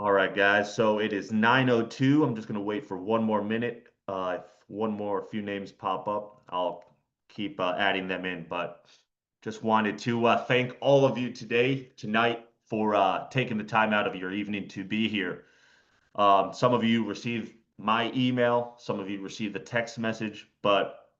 All right, guys. So it is 9:02. I'm just going to wait for one more minute. If one more few names pop up, I'll keep adding them in. But just wanted to thank all of you tonight, for taking the time out of your evening to be here. Some of you received my email, some of you received the text message, but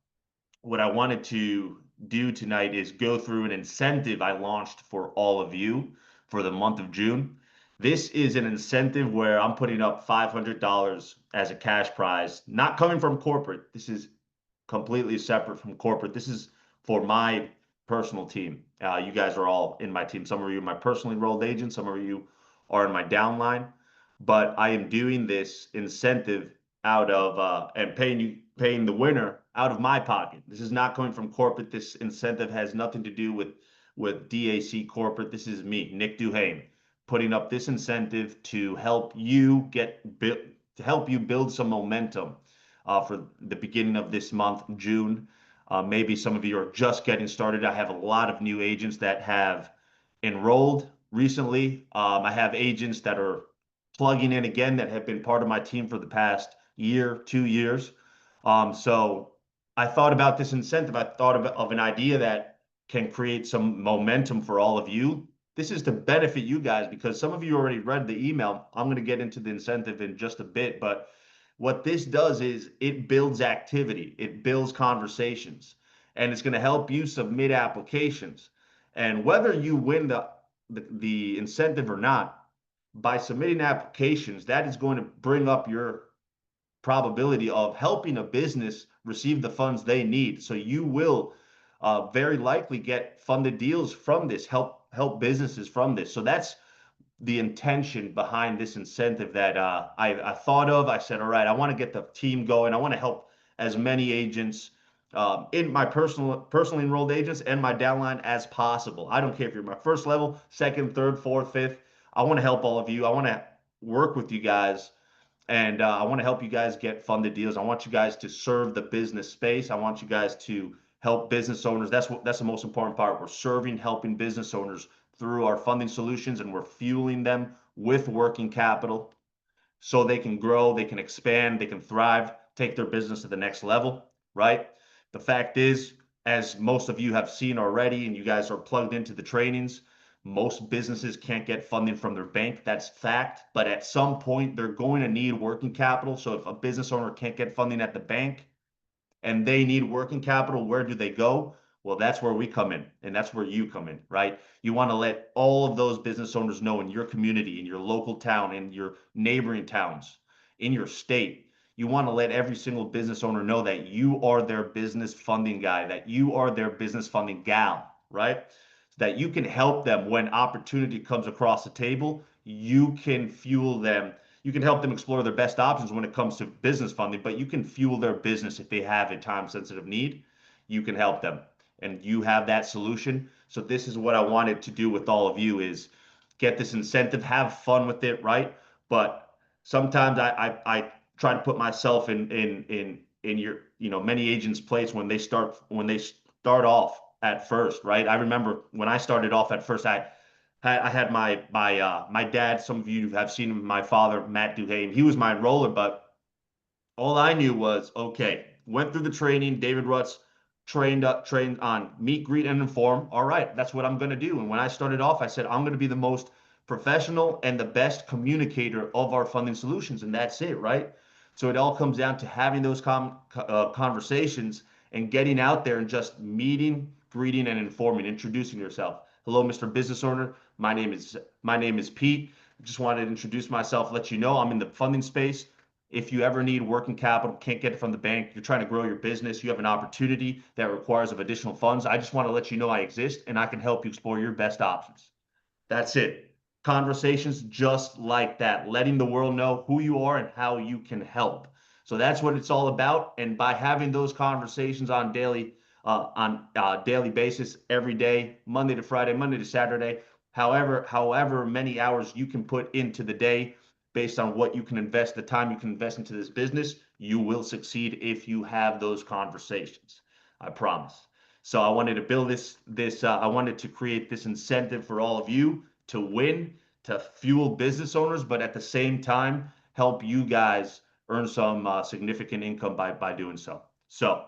what I wanted to do tonight is go through an incentive I launched for all of you for the month of June. This is an incentive where I'm putting up $500 as a cash prize, not coming from corporate. This is completely separate from corporate. This is for my personal team. You guys are all in my team. Some of you are my personally enrolled agents, some of you are in my downline. But I am doing this incentive out of and paying the winner out of my pocket. This is not coming from corporate. This incentive has nothing to do with DAC corporate. This is me, Nick Duhame, putting up this incentive to help you build some momentum for the beginning of this month, June. Maybe some of you are just getting started. I have a lot of new agents that have enrolled recently. I have agents that are plugging in again that have been part of my team for the past year, 2 years. So I thought about this incentive. I thought of an idea that can create some momentum for all of you. This is to benefit you guys because some of you already read the email. I'm going to get into the incentive in just a bit, but what this does is it builds activity, it builds conversations, and it's going to help you submit applications. And whether you win the incentive or not, by submitting applications, that is going to bring up your probability of helping a business receive the funds they need. So you will very likely get funded deals from this, help businesses from this. So that's the intention behind this incentive that I thought of. I said, all right, I want to get the team going. I want to help as many agents in my personally enrolled agents and my downline as possible. I don't care if you're my first level, second, third, fourth, fifth. I want to help all of you. I want to work with you guys, and I want to help you guys get funded deals. I want you guys to serve the business space. I want you guys to help business owners. That's the most important part. We're serving, helping business owners through our funding solutions, and we're fueling them with working capital so they can grow, they can expand, they can thrive, take their business to the next level, right? The fact is, as most of you have seen already, and you guys are plugged into the trainings, most businesses can't get funding from their bank. That's fact. But at some point, they're going to need working capital. So if a business owner can't get funding at the bank and they need working capital, where do they go? Well, that's where we come in, and that's where you come in, right? You want to let all of those business owners know in your community, in your local town, in your neighboring towns, in your state. You want to let every single business owner know that you are their business funding guy, that you are their business funding gal, right? That you can help them when opportunity comes across the table. You can fuel them, you can help them explore their best options when it comes to business funding, but you can fuel their business if they have a time sensitive need. You can help them, and you have that solution. So this is what I wanted to do with all of you is get this incentive, have fun with it, right? But sometimes I try to put myself in your, many agents' place when they start off at first, right? I remember when I started off at first, I had my dad. Some of you have seen him, my father, Matt Duhane. He was my enroller, but all I knew was okay. Went through the training. David Rutz trained on meet, greet, and inform. All right, that's what I'm going to do. And when I started off, I said I'm going to be the most professional and the best communicator of our funding solutions, and that's it, right? So it all comes down to having those conversations and getting out there and just meeting, greeting, and informing, introducing yourself. Hello, Mr. Business Owner. My name is Pete. I just wanted to introduce myself, let you know I'm in the funding space. If you ever need working capital, can't get it from the bank, you're trying to grow your business, you have an opportunity that requires of additional funds, I just want to let you know I exist and I can help you explore your best options. That's it. Conversations just like that, letting the world know who you are and how you can help. So that's what it's all about. And by having those conversations on daily basis, every day, Monday to Friday, Monday to Saturday, however many hours you can put into the day, based on what you can invest, the time you can invest into this business, you will succeed if you have those conversations. I promise. So I wanted to build this. I wanted to create this incentive for all of you to win, to fuel business owners, but at the same time, help you guys earn some significant income by doing so. So,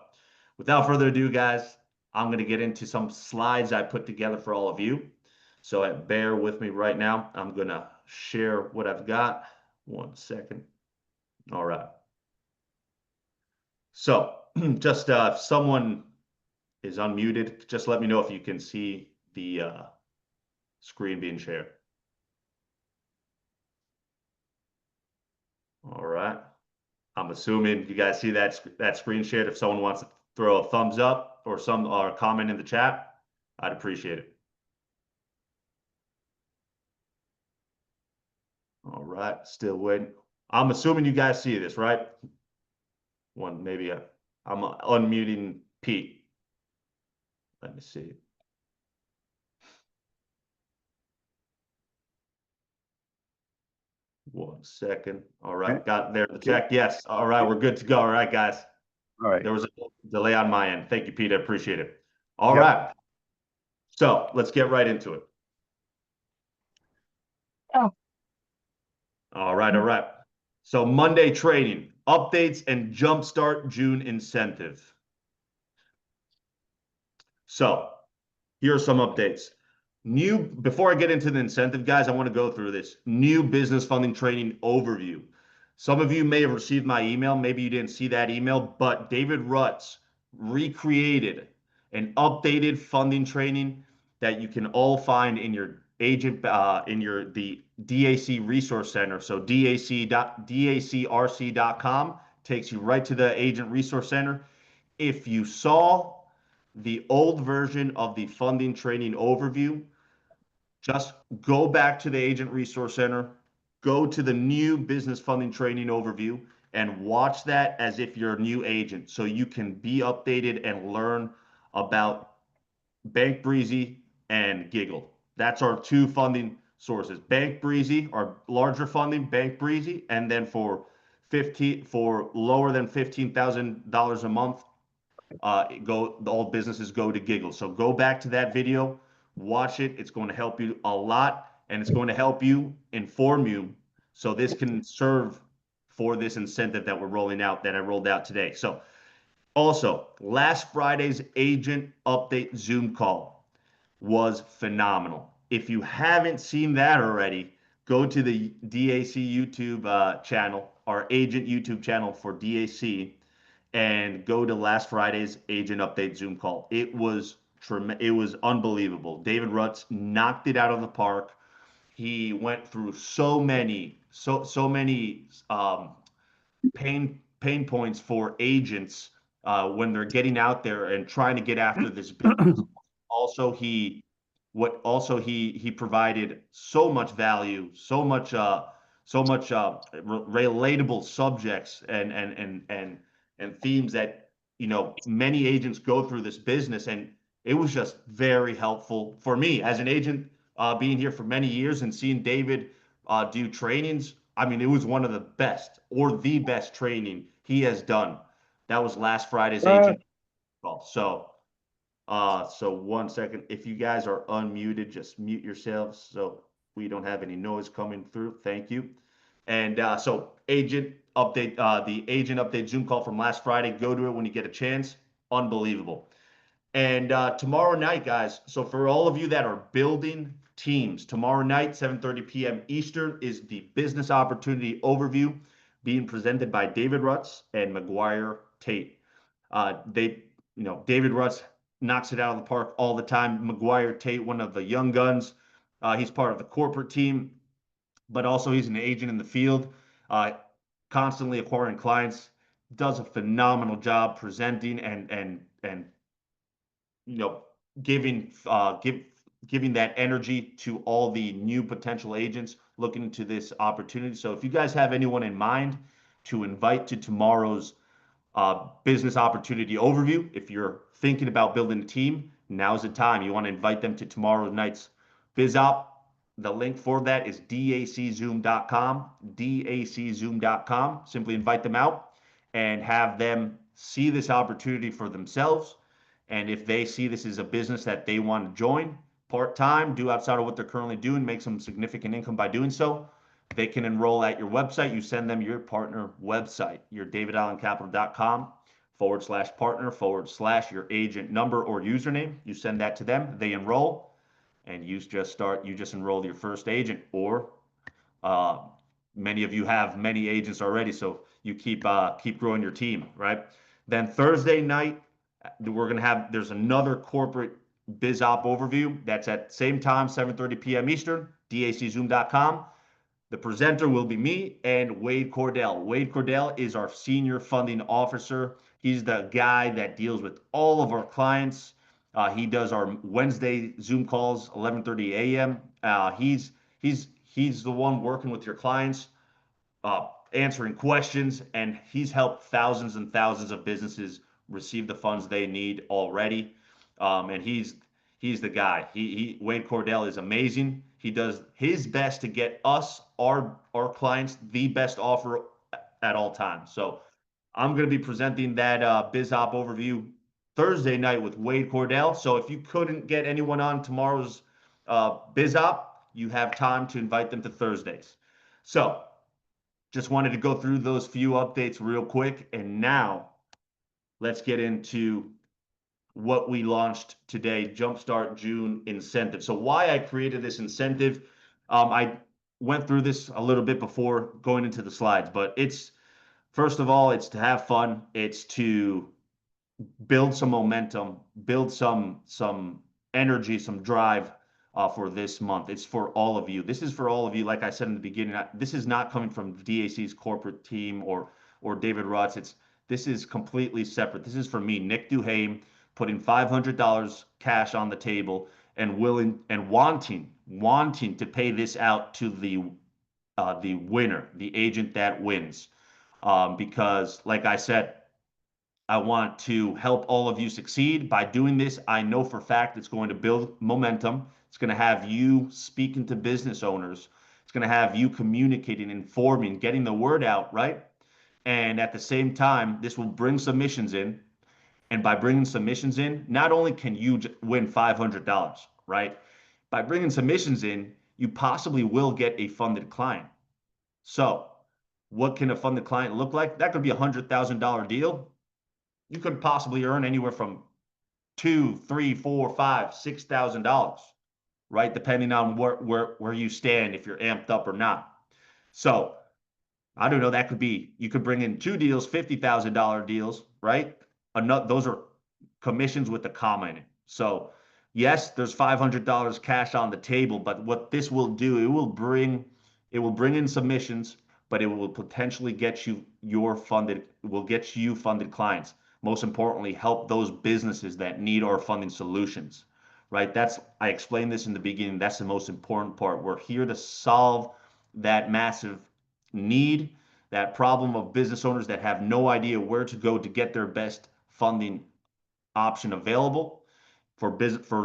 without further ado, guys, I'm going to get into some slides I put together for all of you. So, bear with me right now. I'm going to share what I've got. 1 second. All right. So, just if someone is unmuted, just let me know if you can see the screen being shared. All right. I'm assuming you guys see that screen shared. If someone wants to throw a thumbs up or some or comment in the chat, I'd appreciate it. All right, still waiting. I'm assuming you guys see this, right? Maybe I'm unmuting Pete. Let me see. One second. All right, got there the check. Yes. All right, we're good to go. All right, guys. All right. There was a delay on my end. Thank you, Pete. I appreciate it. All right. So let's get right into it. Oh. All right, all right. So Monday trading, updates and jumpstart June incentive. So here are some updates. Before I get into the incentive, guys, I want to go through this new business funding training overview. Some of you may have received my email. Maybe you didn't see that email, but David Rutz recreated an updated funding training that you can all find in your agent the DAC Resource Center. So dacrc.com takes you right to the Agent Resource Center. If you saw the old version of the funding training overview, just go back to the Agent Resource Center, go to the new business funding training overview, and watch that as if you're a new agent so you can be updated and learn about Bank Breezy and Giggle. That's our two funding sources. Bank Breezy, our larger funding, Bank Breezy, and then for lower than $15,000 a month, all businesses go to Giggle. So go back to that video, watch it. It's going to help you a lot, and it's going to help you inform you so this can serve for this incentive that we're rolling out, that I rolled out today. So also, last Friday's agent update Zoom call was phenomenal. If you haven't seen that already, go to the DAC YouTube channel, our agent YouTube channel for DAC, and go to last Friday's agent update Zoom call. It was unbelievable. David Rutz knocked it out of the park. He went through so many pain points for agents when they're getting out there and trying to get after this business. Also, he provided so much value, so much relatable subjects and themes that many agents go through this business, and it was just very helpful for me as an agent, being here for many years and seeing David do trainings. I mean, it was one of the best or the best training he has done. That was last Friday's agent call. So 1 second. If you guys are unmuted, just mute yourselves so we don't have any noise coming through. Thank you. And so agent update, the agent update Zoom call from last Friday. Go to it when you get a chance. Unbelievable. And tomorrow night, guys. So for all of you that are building teams, tomorrow night, 7:30 p.m. Eastern, is the business opportunity overview being presented by David Rutz and McGuire Tate. David Rutz knocks it out of the park all the time. McGuire Tate, one of the young guns. He's part of the corporate team, but also he's an agent in the field, constantly acquiring clients. Does a phenomenal job presenting and giving giving that energy to all the new potential agents looking into this opportunity. So if you guys have anyone in mind to invite to tomorrow's business opportunity overview, if you're thinking about building a team, now's the time. You want to invite them to tomorrow night's BizOp. The link for that is daczoom.com, daczoom.com. Simply invite them out and have them see this opportunity for themselves. And if they see this as a business that they want to join, part-time, do outside of what they're currently doing, make some significant income by doing so, they can enroll at your website. You send them your partner website, your davidallencapital.com/partner/ your agent number or username. You send that to them, they enroll, and you just enroll your first agent. Or uh, many of you have many agents already, so you keep growing your team, right? Then Thursday night, there's another corporate biz op overview. That's at same time, 7:30 p.m. Eastern, daczoom.com. The presenter will be me and Wade Cordell. Wade Cordell is our senior funding officer. He's the guy that deals with all of our clients. He does our Wednesday Zoom calls, 11:30 a.m. He's the one working with your clients, answering questions, and he's helped thousands and thousands of businesses receive the funds they need already. And he's the guy. Wade Cordell is amazing. He does his best to get us, our clients, the best offer at all times. So I'm going to be presenting that biz op overview Thursday night with Wade Cordell. So if you couldn't get anyone on tomorrow's biz op, you have time to invite them to Thursdays. So just wanted to go through those few updates real quick. And now let's get into what we launched today, Jumpstart June incentive. So why I created this incentive, I went through this a little bit before going into the slides, but first of all, it's to have fun. It's to build some momentum, build some energy, some drive for this month. It's for all of you. This is for all of you. Like I said in the beginning, this is not coming from DAC's corporate team or David Rotz. This is completely separate. This is for me, Nick Duhame, putting $500 cash on the table and willing and wanting to pay this out to the winner, the agent that wins. Because, like I said, I want to help all of you succeed. By doing this, I know for a fact it's going to build momentum. It's going to have you speaking to business owners. It's going to have you communicating, informing, getting the word out, right? And at the same time, this will bring submissions in. And by bringing submissions in, not only can you win $500, right? By bringing submissions in, you possibly will get a funded client. So, what can a funded client look like? That could be a $100,000 deal. You could possibly earn anywhere from two, three, four, five, $6,000, right? Depending on where you stand, if you're amped up or not. So I don't know. That could be you could bring in two deals, $50,000 deals, right? Those are commissions with a comma in it. So yes, there's $500 cash on the table, but what this will do, it will bring in submissions, but it will potentially get you funded clients. Most importantly, help those businesses that need our funding solutions, right? I explained this in the beginning. That's the most important part. We're here to solve that massive need, that problem of business owners that have no idea where to go to get their best funding option available, for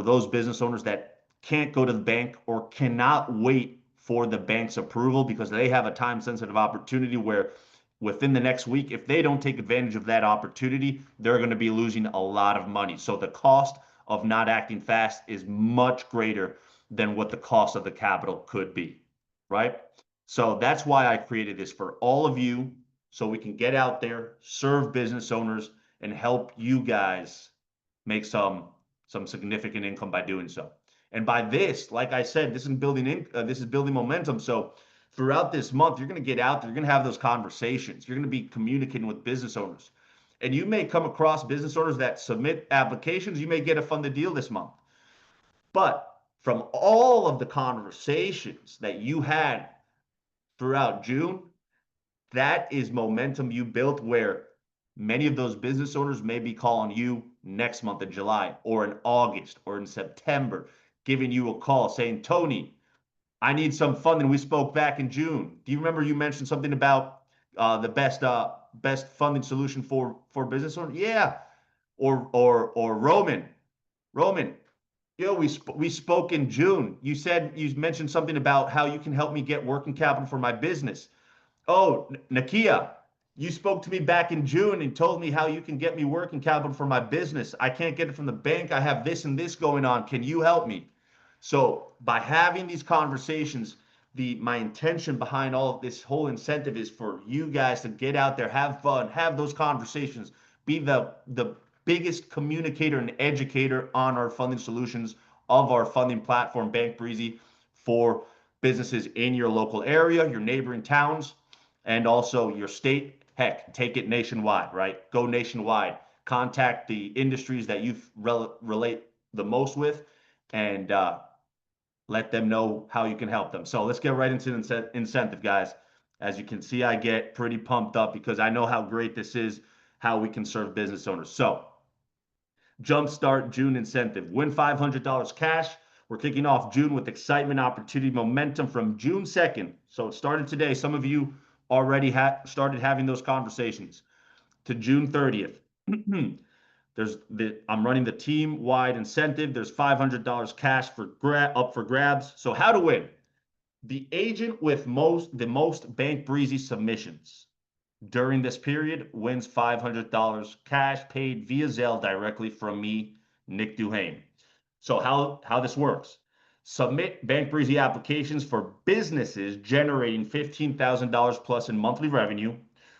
those business owners that can't go to the bank or cannot wait for the bank's approval because they have a time sensitive opportunity where within the next week, if they don't take advantage of that opportunity, they're going to be losing a lot of money. So the cost of not acting fast is much greater than what the cost of the capital could be, right? So that's why I created this for all of you, so we can get out there, serve business owners, and help you guys make some significant income by doing so. And by this, like I said, this is building momentum. So throughout this month, you're going to get out there, you're going to have those conversations, you're going to be communicating with business owners, and you may come across business owners that submit applications. You may get a funded deal this month, but from all of the conversations that you had throughout June, that is momentum you built where many of those business owners may be calling you next month in July or in August or in September, giving you a call saying, Tony, I need some funding. We spoke back in June. Do you remember you mentioned something about the best funding solution for business owners? Yeah. Or Roman, yo, we spoke in June. You mentioned something about how you can help me get working capital for my business. Oh, Nakia, you spoke to me back in June and told me how you can get me working capital for my business. I can't get it from the bank. I have this and this going on. Can you help me? So by having these conversations, my intention behind all of this whole incentive is for you guys to get out there, have fun, have those conversations, be the biggest communicator and educator on our funding solutions of our funding platform, Bank Breezy, for businesses in your local area, your neighboring towns, and also your state. Heck, take it nationwide, right? Go nationwide. Contact the industries that you relate the most with, and let them know how you can help them. So let's get right into the incentive, guys. As you can see, I get pretty pumped up because I know how great this is, how we can serve business owners. So, Jumpstart June incentive. Win $500 cash. We're kicking off June with excitement, opportunity, momentum from June 2nd. So it started today. Some of you already started having those conversations to June 30th. I'm running the team-wide incentive. There's $500 cash up for grabs. So how to win? The agent with the most Bank Breezy submissions during this period wins $500 cash paid via Zelle directly from me, Nick Duhane. So how this works? Submit Bank Breezy applications for businesses generating $15,000 plus in monthly revenue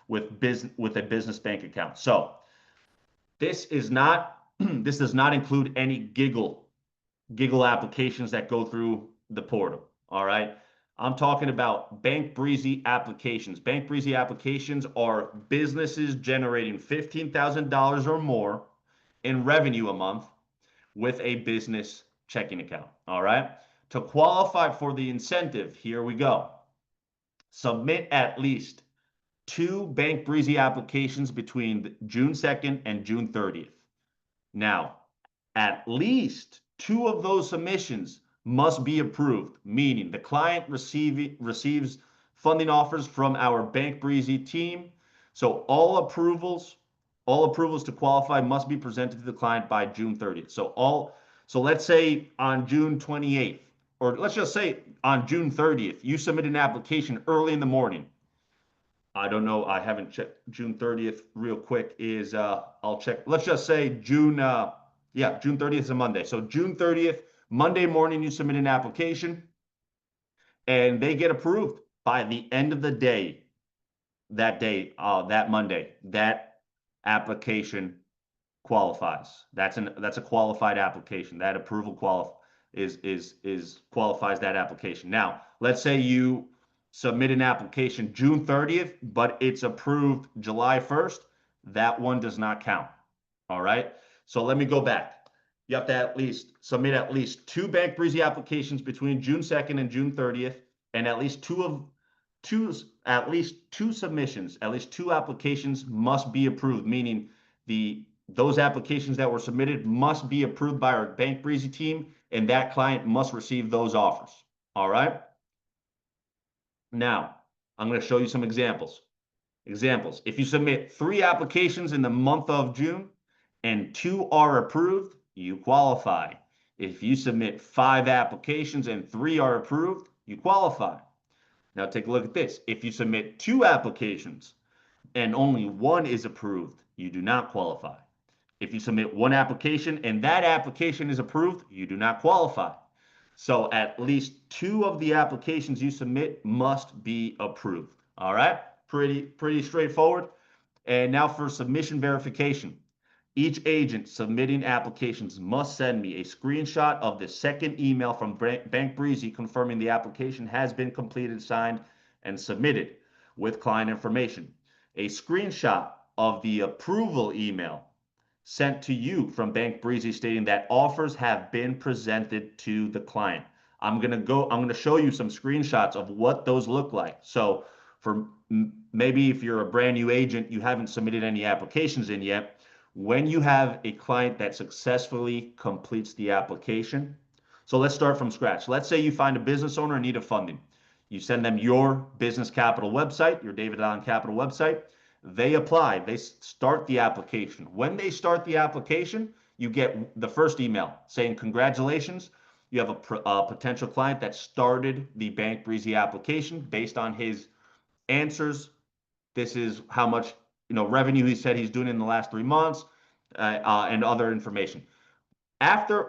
with a business bank account. So this is not this does not include any giggle applications that go through the portal. All right. I'm talking about Bank Breezy applications. Bank Breezy applications are businesses generating $15,000 or more in revenue a month with a business checking account. All right. To qualify for the incentive, here we go. Submit at least 2 Bank Breezy applications between June 2nd and June 30th. Now, at least 2 of those submissions must be approved, meaning the client receives funding offers from our Bank Breezy team. So all approvals to qualify must be presented to the client by June 30th. So let's say on June 28th, or let's just say on June 30th, you submit an application early in the morning. I don't know. I haven't checked June 30th real quick is I'll check. Let's just say June June 30th is a Monday. So June 30th, Monday morning you submit an application and they get approved by the end of the day that Monday. That application qualifies. That's a qualified application. That approval qualifies that application. Now, let's say you submit an application June 30th, but it's approved July 1st. That one does not count. All right. So let me go back. You have to submit at least 2 Bank Breezy applications between June 2nd and June 30th, and at least two submissions, at least 2 applications must be approved, meaning those applications that were submitted must be approved by our Bank Breezy team, and that client must receive those offers. All right. Now, I'm going to show you some examples. If you submit 3 applications in the month of June and 2 are approved, you qualify. If you submit 5 applications and 3 are approved, you qualify. Now take a look at this. If you submit 2 applications and only 1 is approved, you do not qualify. If you submit 1 application and that application is approved, you do not qualify. So at least 2 of the applications you submit must be approved. All right, pretty straightforward. And now for submission verification. Each agent submitting applications must send me a screenshot of the second email from Bank Breezy confirming the application has been completed, signed, and submitted with client information. A screenshot of the approval email sent to you from Bank Breezy stating that offers have been presented to the client. I'm going to show you some screenshots of what those look like. So for maybe if you're a brand new agent, you haven't submitted any applications in yet, when you have a client that successfully completes the application. So let's start from scratch. Let's say you find a business owner in need of funding. You send them your business capital website, your David Allen Capital website. They apply, they start the application. When they start the application, you get the first email saying, congratulations, you have a potential client that started the Bank Breezy application based on his answers. This is how much revenue he said he's doing in the last 3 months and other information.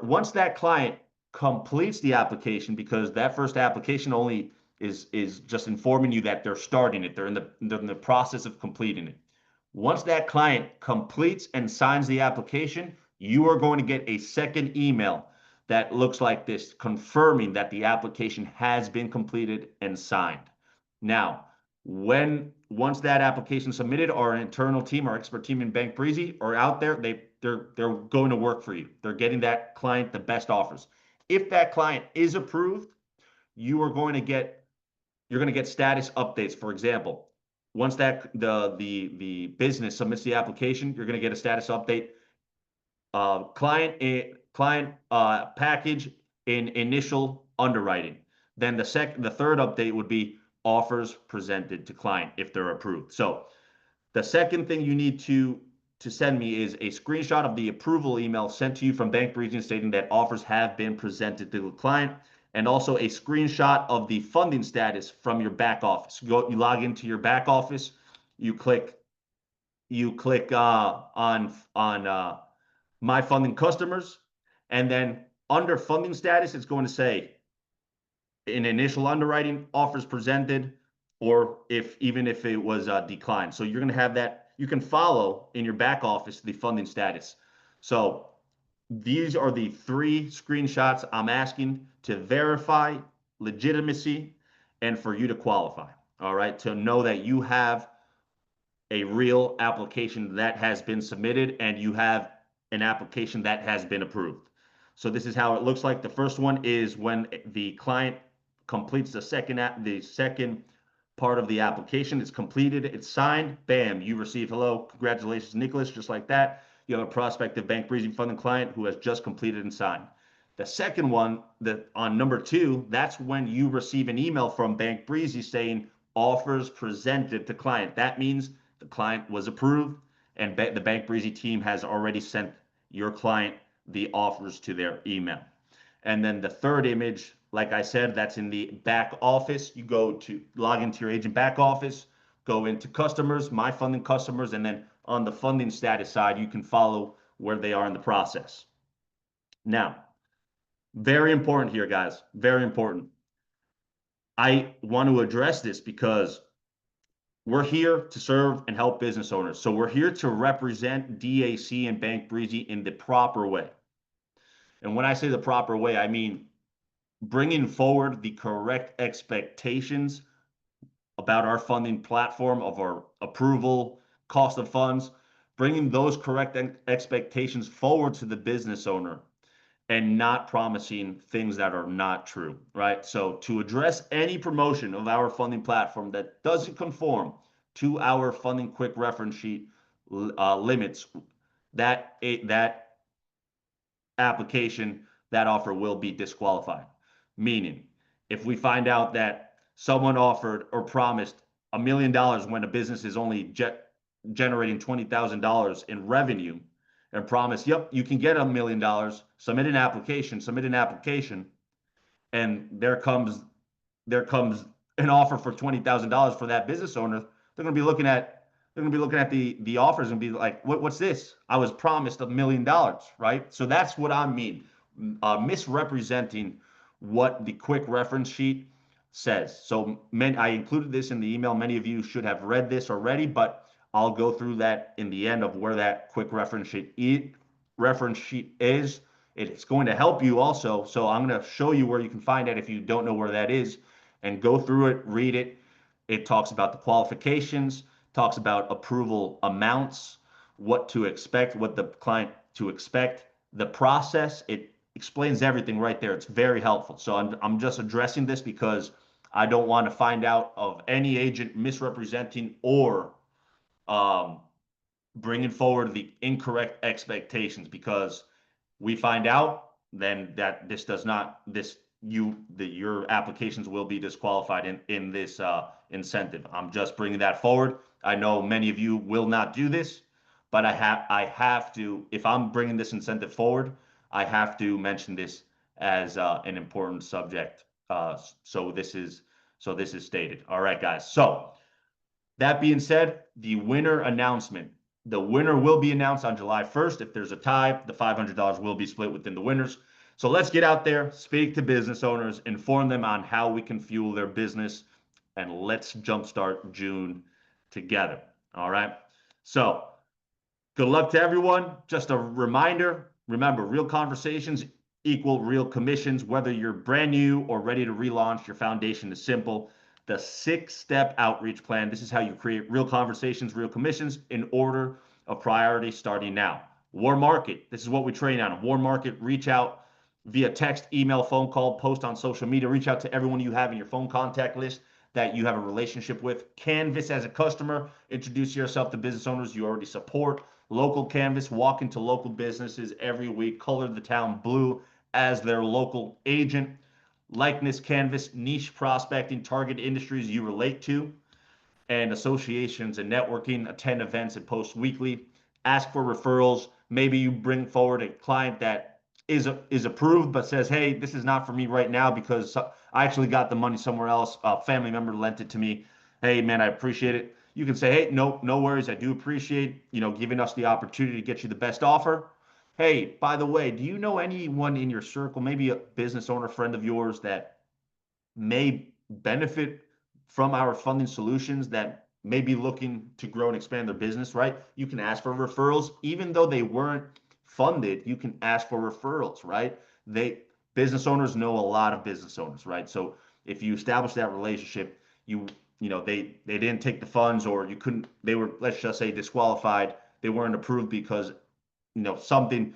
Once that client completes the application, because that first application only is just informing you that they're starting it. They're in the process of completing it. Once that client completes and signs the application, you are going to get a second email that looks like this, confirming that the application has been completed and signed. Now, once that application is submitted, our internal team, our expert team in Bank Breezy are out there. They're going to work for you. They're getting that client the best offers. If that client is approved, you are going to get you're going to get status updates. For example, once that the business submits the application, you're going to get a status update. Client package in initial underwriting. Then the third update would be offers presented to client if they're approved. So the second thing you need to send me is a screenshot of the approval email sent to you from Bank Breezy stating that offers have been presented to the client, and also a screenshot of the funding status from your back office. You log into your back office, you click on my funding customers, and then under funding status, it's going to say in initial underwriting, offers presented, or even if it was declined. So you're going to have that. You can follow in your back office the funding status. So these are the three screenshots I'm asking to verify legitimacy and for you to qualify. All right, to know that you have a real application that has been submitted and you have an application that has been approved. So this is how it looks like. The first one is when the client completes the second part of the application. It's completed, it's signed, bam, you receive hello, congratulations, Nicholas, just like that. You have a prospective Bank Breezy funding client who has just completed and signed. The second one, on number 2, that's when you receive an email from Bank Breezy saying offers presented to client. That means the client was approved and the Bank Breezy team has already sent your client the offers to their email. And then the third image, like I said, that's in the back office. You go to log into your agent back office, go into customers, my funding customers, and then on the funding status side, you can follow where they are in the process. Now, very important here, guys, very important. I want to address this because we're here to serve and help business owners. So we're here to represent DAC and Bank Breezy in the proper way. And when I say the proper way, I mean bringing forward the correct expectations about our funding platform, of our approval, cost of funds, bringing those correct expectations forward to the business owner and not promising things that are not true, right? So to address any promotion of our funding platform that doesn't conform to our funding quick reference sheet limits, that application, that offer will be disqualified. Meaning, if we find out that someone offered or promised $1 million when a business is only generating $20,000 in revenue, and promise, yep, you can get $1 million, submit an application, and there comes an offer for $20,000 for that business owner, they're going to be looking at the offers and be like, what's this? I was promised $1 million, right? So that's what I mean, misrepresenting what the quick reference sheet says. So I included this in the email. Many of you should have read this already, but I'll go through that in the end of where that quick reference sheet is. It's going to help you also. So I'm going to show you where you can find it if you don't know where that is, and go through it, read it. It talks about the qualifications, talks about approval amounts, what to expect, what the client to expect, the process. It explains everything right there. It's very helpful. So I'm just addressing this because I don't want to find out of any agent misrepresenting or bringing forward the incorrect expectations, because we find out then that your applications will be disqualified in this incentive. I'm just bringing that forward. I know many of you will not do this, but I have to. If I'm bringing this incentive forward, I have to mention this as an important subject. So this is stated. All right, guys. So that being said, the winner announcement. The winner will be announced on July 1st. If there's a tie, the $500 will be split within the winners. So let's get out there, speak to business owners, inform them on how we can fuel their business, and let's jumpstart June together. All right. So good luck to everyone. Just a reminder, remember, real conversations equal real commissions. Whether you're brand new or ready to relaunch, your foundation is simple. The 6-step outreach plan. This is how you create real conversations, real commissions in order of priority starting now. Warm market. This is what we train on. Warm market, reach out via text, email, phone call, post on social media, reach out to everyone you have in your phone contact list that you have a relationship with. Canvas as a customer, introduce yourself to business owners you already support. Local canvas, walk into local businesses every week, color the town blue as their local agent. Likeness canvas, niche prospecting, target industries you relate to, and associations and networking, attend events and post weekly, ask for referrals. Maybe you bring forward a client that is approved but says, hey, this is not for me right now because I actually got the money somewhere else. A family member lent it to me. Hey, man, I appreciate it. You can say, hey, no worries. I do appreciate, giving us the opportunity to get you the best offer. Hey, by the way, do you know anyone in your circle, maybe a business owner friend of yours that may benefit from our funding solutions, that may be looking to grow and expand their business, right? You can ask for referrals, even though they weren't funded, you can ask for referrals, right? They Business owners know a lot of business owners, right? So if you establish that relationship, they didn't take the funds, or you couldn't, they were, let's just say, disqualified. They weren't approved because something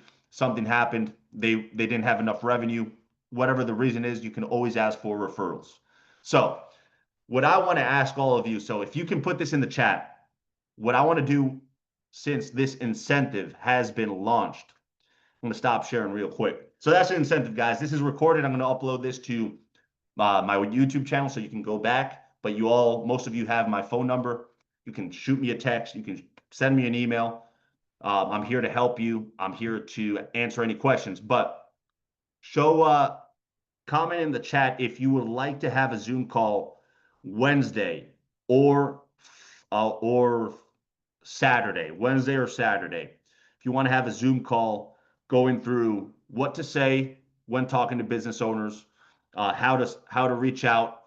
happened. They didn't have enough revenue. Whatever the reason is, you can always ask for referrals. So what I want to ask all of you, so if you can put this in the chat, what I want to do, since this incentive has been launched, I'm going to stop sharing real quick. So that's the incentive, guys. This is recorded. I'm going to upload this to my YouTube channel so you can go back. But most of you have my phone number. You can shoot me a text. You can send me an email. I'm here to help you. I'm here to answer any questions. But comment in the chat if you would like to have a Zoom call Wednesday or or Saturday, Wednesday or Saturday. If you want to have a Zoom call going through what to say when talking to business owners, how to reach out,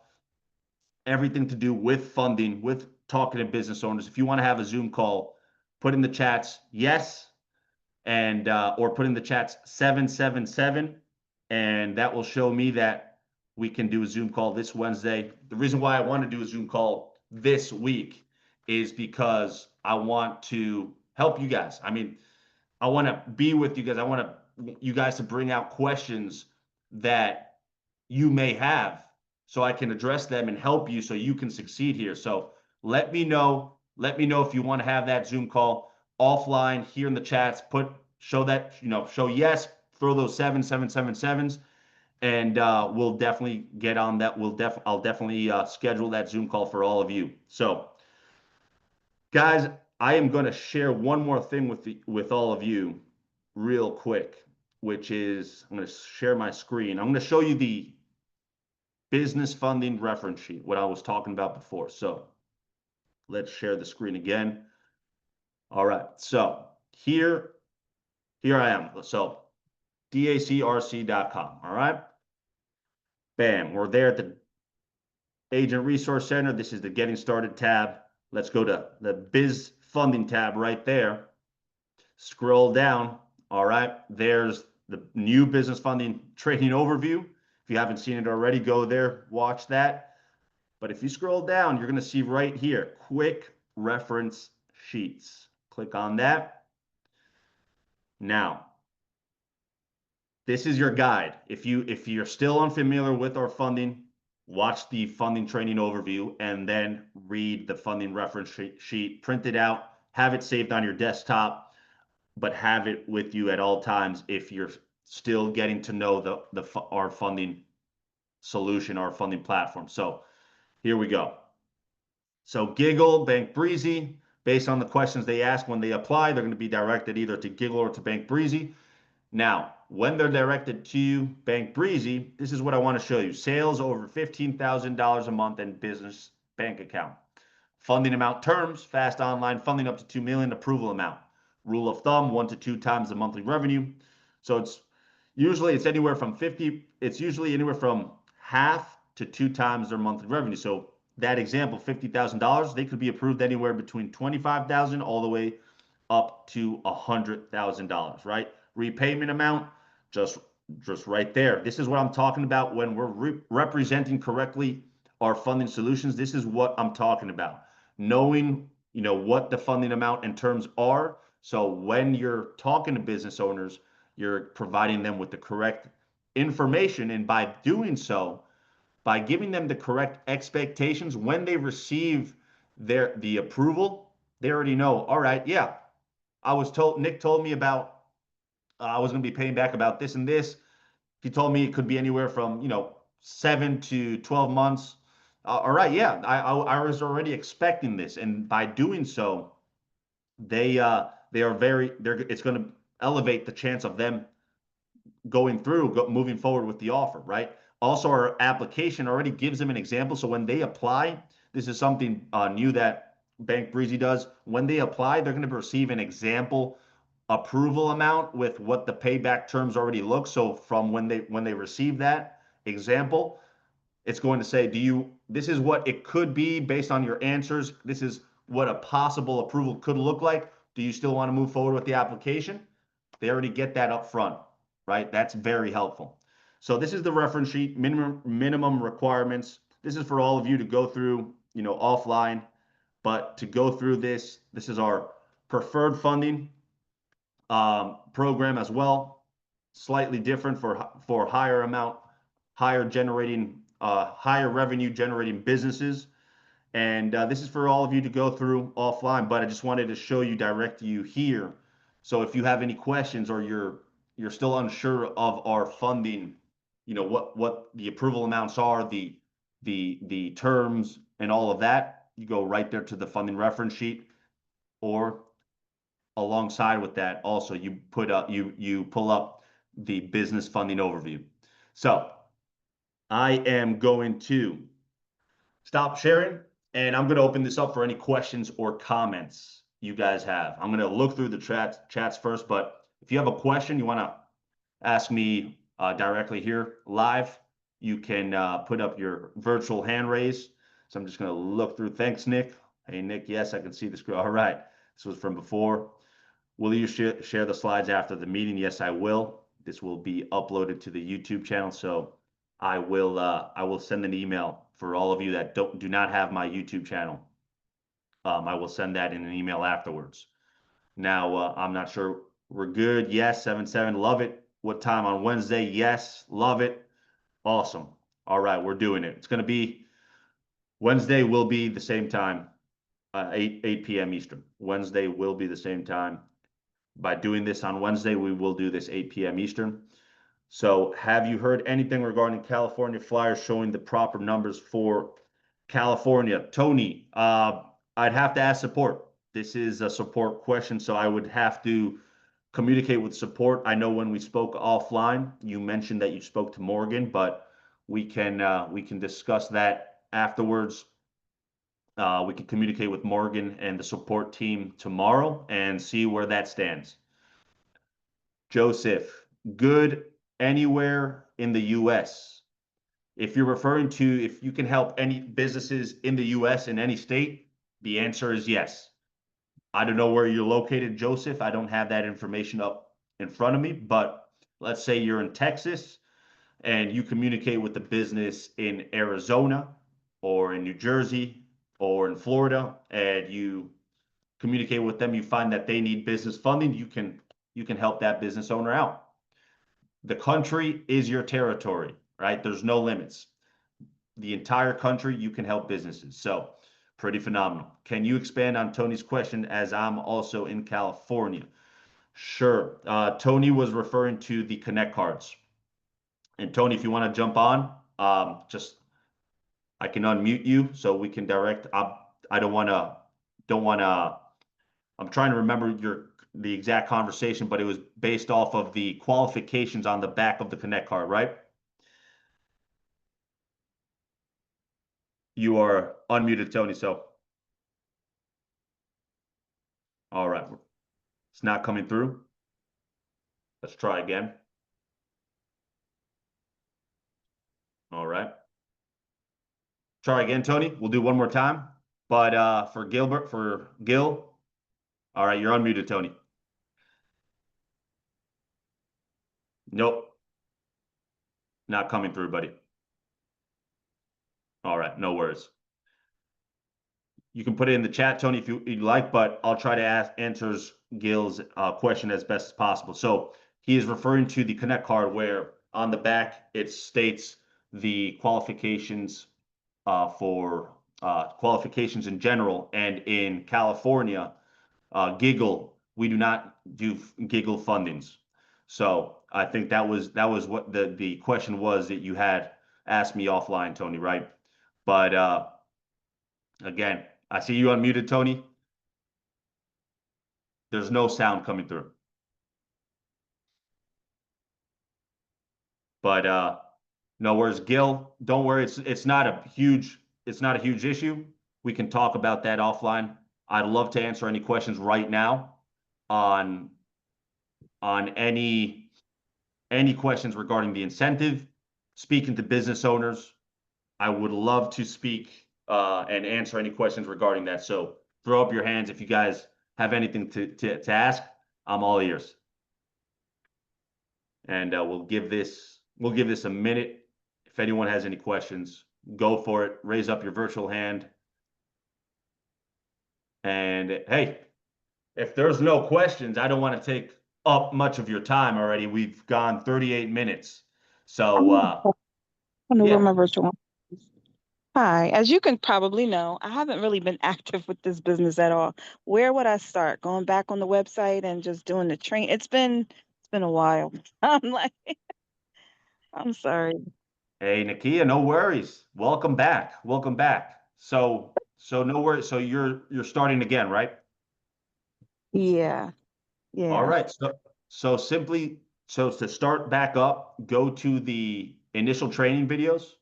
everything to do with funding, with talking to business owners. If you want to have a Zoom call, put in the chats yes, and or put in the chats 777, and that will show me that we can do a Zoom call this Wednesday. The reason why I want to do a Zoom call this week is because I want to help you guys. I mean, I want to be with you guys. I want you guys to bring out questions that you may have so I can address them and help you so you can succeed here. So let me know. Let me know if you want to have that Zoom call offline here in the chats. Show yes, throw those 777s, and we'll definitely get on that. I'll definitely schedule that Zoom call for all of you. So, guys, I am going to share one more thing with all of you real quick, which is I'm going to share my screen. I'm going to show you the business funding reference sheet, what I was talking about before. So let's share the screen again. All right, so here I am. So dacrc.com. All right, bam, we're there at the Agent Resource Center. This is the Getting Started tab. Let's go to the Biz Funding tab right there. Scroll down. All right, there's the new business funding training overview. If you haven't seen it already, go there, watch that. But if you scroll down, you're going to see right here, quick reference sheets. Click on that. Now, this is your guide. If you're still unfamiliar with our funding, watch the funding training overview and then read the funding reference sheet, print it out, have it saved on your desktop, but have it with you at all times if you're still getting to know our funding solution, our funding platform. So here we go. So Giggle, Bank Breezy, based on the questions they ask when they apply, they're going to be directed either to Giggle or to Bank Breezy. Now, when they're directed to Bank Breezy, this is what I want to show you. Sales over $15,000 a month and business bank account. Funding amount terms, fast online funding up to 2 million, approval amount. Rule of thumb, 1 to 2 times the monthly revenue. So Usually it's anywhere from 50, it's usually anywhere from half to two times their monthly revenue. So that example, $50,000, they could be approved anywhere between 25,000 all the way up to $100,000, right? Repayment amount, just just right there. This is what I'm talking about when we're representing correctly our funding solutions. This is what I'm talking about. Knowing, what the funding amount and terms are. So when you're talking to business owners, you're providing them with the correct information. And by doing so, by giving them the correct expectations when they receive the approval, they already know, all right, yeah, I was told, Nick told me about, I was going to be paying back about this and this. He told me it could be anywhere from, 7 to 12 months. All right, yeah, I was already expecting this. And by doing so, they are it's going to elevate the chance of them moving forward with the offer, right? Also, our application already gives them an example. So when they apply, this is something new that Bank Breezy does. When they apply, they're going to receive an example approval amount with what the payback terms already look. So from when they receive that example, it's going to say, this is what it could be based on your answers. This is what a possible approval could look like. Do you still want to move forward with the application? They already get that up front, right? That's very helpful. So this is the reference sheet, minimum requirements. This is for all of you to go through, offline, but to go through this is our preferred funding program as well. Slightly different for higher amount, higher revenue generating businesses. And this is for all of you to go through offline, but I just wanted to show you, direct you here. So if you have any questions or you're still unsure of our funding, what the approval amounts are, the terms and all of that, you go right there to the funding reference sheet, or alongside with that, also you pull up the business funding overview. So I am going to stop sharing, and I'm going to open this up for any questions or comments you guys have. I'm going to look through the chats first, but if you have a question you want to ask me directly here live, you can put up your virtual hand raise. So I'm just going to look through. Thanks, Nick. Hey, Nick. Yes, I can see the screen. All right. This was from before. Will you share the slides after the meeting? Yes, I will. This will be uploaded to the YouTube channel, so I will send an email for all of you that do not have my YouTube channel. I will send that in an email afterwards. Now, I'm not sure. We're good. Yes, 7-7. Love it. What time on Wednesday? Yes, love it. Awesome. All right, we're doing it. It's going to be Wednesday will be the same time, 8 p.m. Eastern. Wednesday will be the same time. By doing this on Wednesday, we will do this 8 p.m. Eastern. So have you heard anything regarding California Flyers showing the proper numbers for California? Tony, I'd have to ask support. This is a support question, so I would have to communicate with support. I know when we spoke offline, you mentioned that you spoke to Morgan, but we can discuss that afterwards. We can communicate with Morgan and the support team tomorrow and see where that stands. Joseph, good anywhere in the US. If you're referring to if you can help any businesses in the US in any state, the answer is yes. I don't know where you're located, Joseph. I don't have that information up in front of me, but let's say you're in Texas and you communicate with the business in Arizona or in New Jersey or in Florida, and you communicate with them, you find that they need business funding, you can help that business owner out. The country is your territory, right? There's no limits. The entire country, you can help businesses. So pretty phenomenal. Can you expand on Tony's question, as I'm also in California? Sure. Tony was referring to the Connect cards. And Tony, if you want to jump on, just I can unmute you so we can direct. I don't want to. I'm trying to remember the exact conversation, but it was based off of the qualifications on the back of the Connect card, right? You are unmuted, Tony. So, all right, it's not coming through. Let's try again. All right. Try again, Tony. We'll do one more time. But for Gil, all right, you're unmuted, Tony. Nope, not coming through, buddy. All right, no worries. You can put it in the chat, Tony, if you'd like, but I'll try to answer Gil's question as best as possible. So he is referring to the Connect card where on the back it states the qualifications for qualifications in general. And in California, Giggle, we do not do Giggle fundings. So I think that was what the question was that you had asked me offline, Tony, right? But again, I see you unmuted, Tony. There's no sound coming through. But no worries, Gil. Don't worry. It's not a huge issue. We can talk about that offline. I'd love to answer any questions right now on any questions regarding the incentive, speaking to business owners. I would love to speak and answer any questions regarding that. So throw up your hands if you guys have anything to ask. I'm all ears. And we'll give this a minute. If anyone has any questions, go for it. Raise up your virtual hand. And hey, if there's no questions, I don't want to take up much of your time already. We've gone 38 minutes. So I know where yeah. my virtual one is. Hi, as you can probably know, I haven't really been active with this business at all. Where would I start? Going back on the website and just doing the train? It's been a while. I'm like, I'm sorry. Hey, Nakia, no worries. Welcome back. Welcome back. So no worries. So you're starting again, right? Yeah, All yeah. right. So to start back up, go to the initial training videos,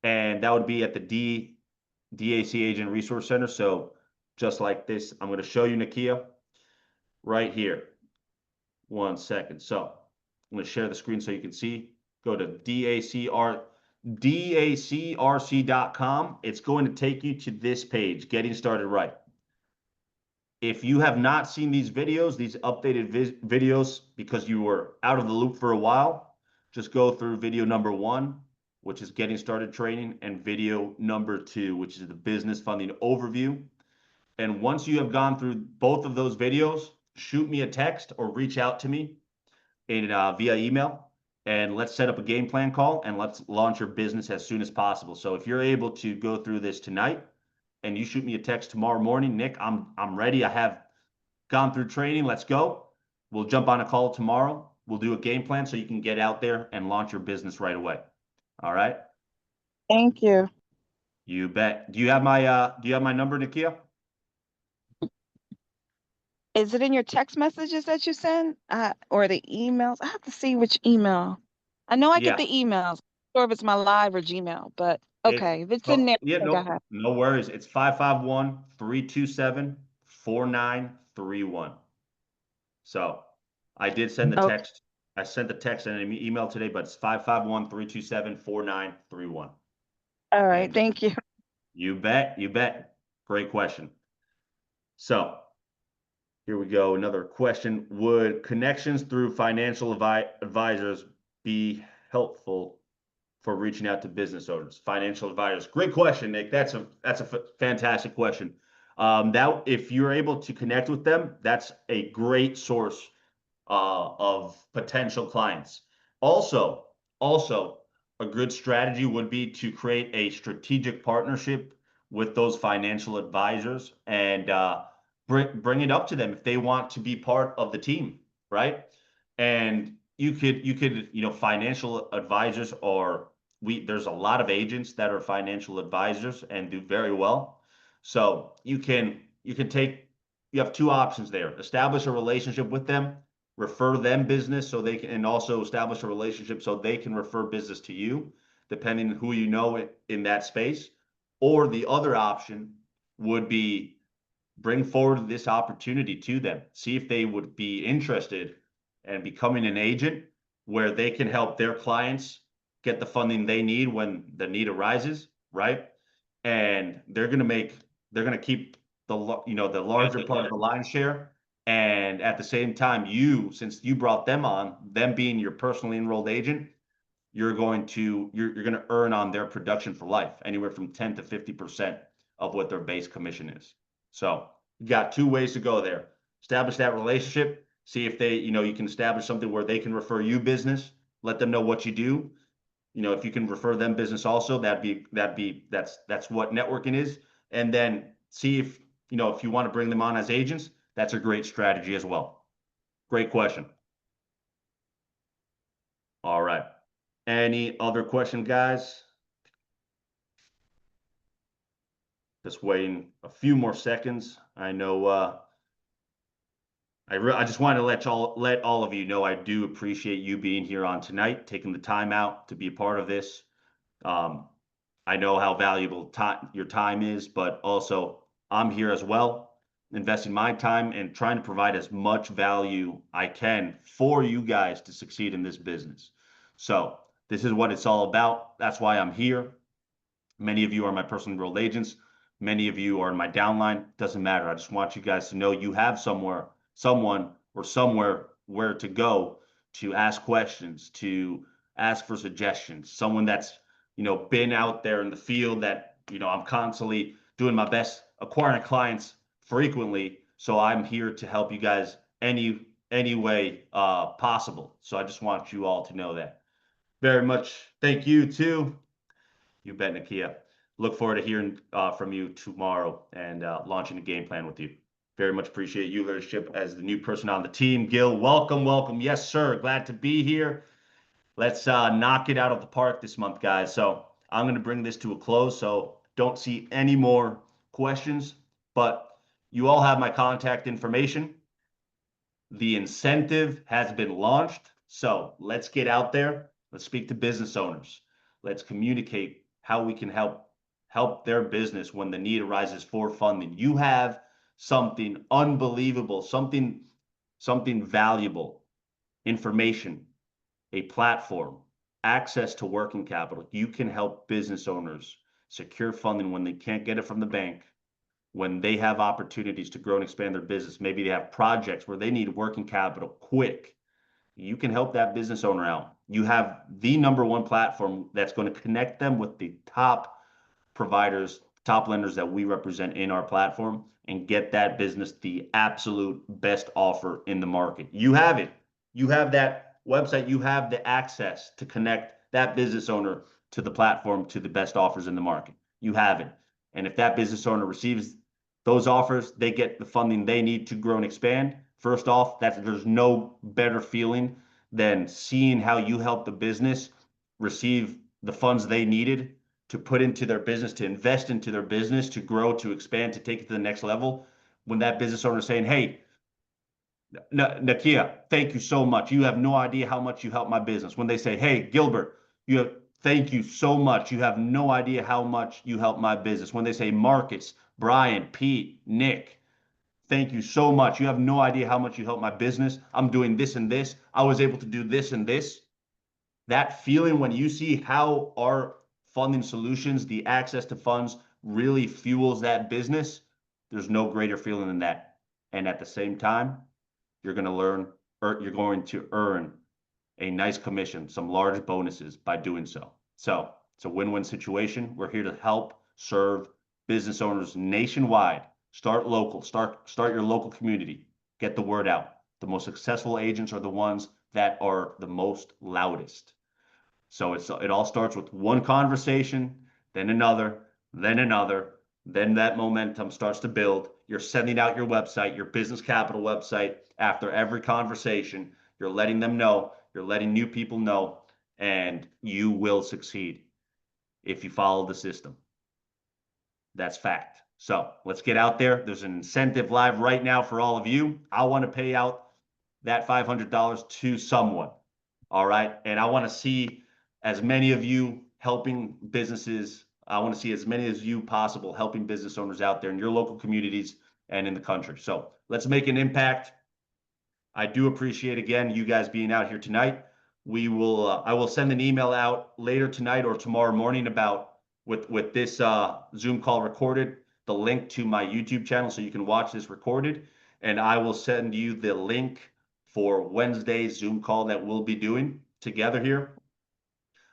and that would be at the DAC Agent Resource Center. So just like this, I'm going to show you, Nakia, right here. 1 second. So I'm going to share the screen so you can see. Go to dacrc.com. It's going to take you to this page, Getting Started Right. If you have not seen these videos, these updated videos, because you were out of the loop for a while, just go through video number 1, which is Getting Started Training, and video number 2, which is the Business Funding Overview. And once you have gone through both of those videos, shoot me a text or reach out to me via email, and let's set up a game plan call and let's launch your business as soon as possible. So if you're able to go through this tonight and you shoot me a text tomorrow morning, Nick, I'm ready. I have gone through training. Let's go. We'll jump on a call tomorrow. We'll do a game plan so you can get out there and launch your business right away. All right. Thank you. You bet. Do you have my number, Nakia? Is it in your text messages that you send, or the emails? I have to see which email. I know I get Yeah. the emails. I'm sure if it's my live or Gmail, but It okay, if it's in there, yeah, I think I have. no worries. It's 551-327-4931. So I did send the Okay. text. I sent the text and an email today, but it's 551-327-4931. All right. And Thank you. you bet, you bet. Great question. So here we go. Another question. Would connections through financial advisors be helpful for reaching out to business owners, financial advisors? Great question, Nick. That's a fantastic question. That if you're able to connect with them, that's a great source of potential clients. Also, a good strategy would be to create a strategic partnership with those financial advisors and bring it up to them if they want to be part of the team, right? And financial advisors are there's a lot of agents that are financial advisors and do very well. So you have two options there. Establish a relationship with them, refer them business so they can, and also establish a relationship so they can refer business to you, depending on who you know in that space. Or the other option would be bring forward this opportunity to them, see if they would be interested in becoming an agent where they can help their clients get the funding they need when the need arises, right? And they're going to keep the larger part of the lion's share. And at the same time, since you brought them on, them being your personally enrolled agent, you're going to earn on their production for life, anywhere from 10 to 50% of what their base commission is. So you got two ways to go there. Establish that relationship, see if you can establish something where they can refer you business, let them know what you do. If you can refer them business also, that's what networking is. And then see if you want to bring them on as agents, that's a great strategy as well. Great question. All right. Any other question, guys? Just waiting a few more seconds. I know I just wanted to let all of you know I do appreciate you being here on tonight, taking the time out to be a part of this. Um, I know how valuable your time is, but also I'm here as well, investing my time and trying to provide as much value I can for you guys to succeed in this business. So this is what it's all about. That's why I'm here. Many of you are my personal enrolled agents. Many of you are in my downline. Doesn't matter. I just want you guys to know you have someone, or somewhere where to go to ask questions, to ask for suggestions. Someone that's, been out there in the field that, I'm constantly doing my best acquiring clients frequently. So I'm here to help you guys any way possible. So I just want you all to know that. Very much thank you too. You bet, Nakia. Look forward to hearing from you tomorrow and launching a game plan with you. Very much appreciate you leadership as the new person on the team. Gil, welcome, welcome. Yes, sir. Glad to be here. Let's knock it out of the park this month, guys. So I'm going to bring this to a close. So don't see any more questions, but you all have my contact information. The incentive has been launched. So let's get out there. Let's speak to business owners. Let's communicate how we can help their business when the need arises for funding. You have something unbelievable, something valuable, information, a platform, access to working capital. You can help business owners secure funding when they can't get it from the bank, when they have opportunities to grow and expand their business. Maybe they have projects where they need working capital quick. You can help that business owner out. You have the number one platform that's going to connect them with the top providers, top lenders that we represent in our platform, and get that business the absolute best offer in the market. You have it. You have that website. You have the access to connect that business owner to the platform, to the best offers in the market. You have it. And if that business owner receives those offers, they get the funding they need to grow and expand. First off, there's no better feeling than seeing how you help the business receive the funds they needed to put into their business, to invest into their business, to grow, to expand, to take it to the next level. When that business owner is saying, hey, Nakia, thank you so much. You have no idea how much you helped my business. When they say, hey, Gilbert, thank you so much. You have no idea how much you helped my business. When they say, Marcus, Brian, Pete, Nick, thank you so much. You have no idea how much you helped my business. I'm doing this and this. I was able to do this and this. That feeling when you see how our funding solutions, the access to funds really fuels that business, there's no greater feeling than that. And at the same time, you're going to earn a nice commission, some large bonuses by doing so. So it's a win-win situation. We're here to help serve business owners nationwide. Start local, start your local community, get the word out. The most successful agents are the ones that are the most loudest. So it all starts with one conversation, then another, then another, then that momentum starts to build. You're sending out your website, your business capital website after every conversation. You're letting them know, you're letting new people know, and you will succeed if you follow the system. That's fact. So let's get out there. There's an incentive live right now for all of you. I want to pay out that $500 to someone. All right. And I want to see as many of you helping businesses. I want to see as many as you possible helping business owners out there in your local communities and in the country. So let's make an impact. I do appreciate, again, you guys being out here tonight. we will I will send an email out later tonight or tomorrow morning about with this Zoom call recorded, the link to my YouTube channel so you can watch this recorded, and I will send you the link for Wednesday's Zoom call that we'll be doing together here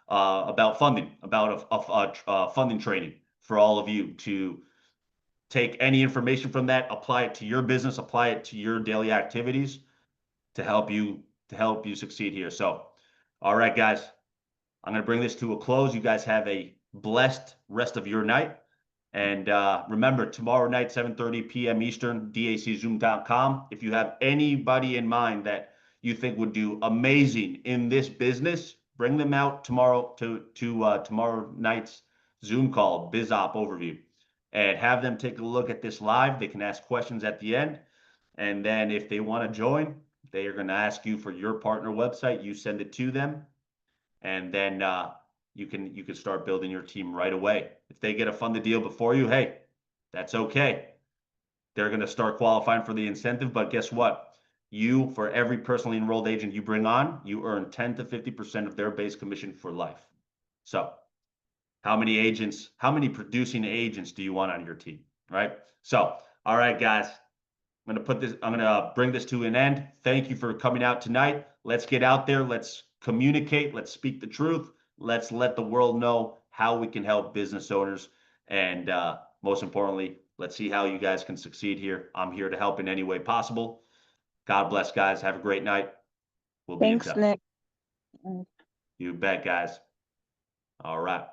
about funding, about a funding training for all of you to take any information from that, apply it to your business, apply it to your daily activities to help you succeed here. So, all right, guys, I'm going to bring this to a close. You guys have a blessed rest of your night. And remember, tomorrow night, 7:30 p.m. Eastern, daczoom.com. If you have anybody in mind that you think would do amazing in this business, bring them out tomorrow to tomorrow night's Zoom call, BizOp overview, and have them take a look at this live. They can ask questions at the end. And then if they want to join, they are going to ask you for your partner website. You send it to them, and then you can start building your team right away. If they get a funded deal before you, hey, that's okay. They're going to start qualifying for the incentive, but guess what? You, for every personally enrolled agent you bring on, you earn 10 to 50% of their base commission for life. So, how many producing agents do you want on your team, right? So, all right, guys, I'm gonna bring this to an end. Thank you for coming out tonight. Let's get out there. Let's communicate. Let's speak the truth. Let's let the world know how we can help business owners. And most importantly, let's see how you guys can succeed here. I'm here to help in any way possible. God bless, guys. Have a great night. We'll be in Thanks, touch. Nick. You bet, guys. All right.